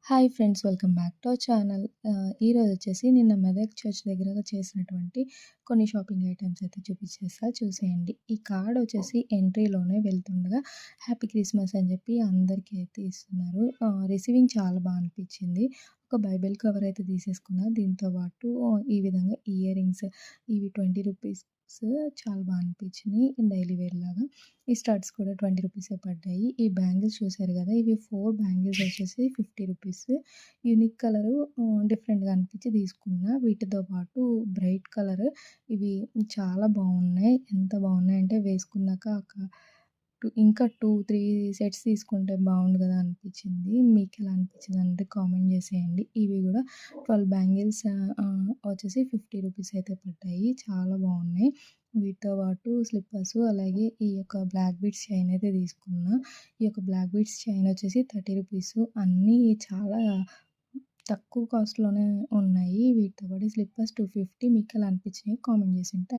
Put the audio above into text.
Hi friends, welcome back to our channel. ఈరోజు వచ్చేసి నిన్న మెదక్ చర్చ్ దగ్గర చేసినటువంటి కొన్ని షాపింగ్ ఐటమ్స్ అయితే చూపించేస్తా, చూసేయండి. ఈ కార్డ్ వచ్చేసి ఎంట్రీలోనే వెళ్తుండగా హ్యాపీ క్రిస్మస్ అని చెప్పి అందరికీ అయితే ఇస్తున్నారు. రిసీవింగ్ చాలా బాగా అనిపించింది. ఒక బైబిల్ కవర్ అయితే తీసేసుకున్నా. దీంతో పాటు ఈ విధంగా ఇయర్ రింగ్స్, ఇవి 20 రూపీస్ చాలా బాగా అనిపించినాయి డైలీ వేర్ లాగా. ఈ స్టడ్స్ కూడా 20 రూపీసే పడ్డాయి. ఈ బ్యాంగిల్స్ చూసారు కదా, ఇవి 4 బ్యాంగిల్స్ వచ్చేసి 50 రూపీస్. యూనిక్ కలరు డిఫరెంట్‌గా అనిపించి తీసుకున్నా. వీటితో పాటు బ్రైట్ కలర్ ఇవి చాలా బాగున్నాయి. ఎంత బాగున్నాయంటే వేసుకున్నాక ఇంకా 2, 3 సెట్స్ తీసుకుంటే బాగుండు కదా అనిపించింది. మీకు ఎలా అనిపించింది అంటే కామెంట్ చేసేయండి. ఇవి కూడా 12 బ్యాంగిల్స్ వచ్చేసి 50 రూపీస్ అయితే పడ్డాయి. చాలా బాగున్నాయి. వీటితో పాటు స్లిప్పర్స్, అలాగే ఈ యొక్క బ్లాక్ బీడ్స్ చైన్ అయితే తీసుకున్నా. ఈ యొక్క బ్లాక్ బీడ్స్ చైన్ వచ్చేసి 30 రూపీస్. అన్నీ చాలా తక్కువ కాస్ట్‌లోనే ఉన్నాయి. వీటితో పాటు స్లిప్పర్స్ 250. మీకు ఎలా అనిపించినాయో కామెంట్ చేసి ఉంటే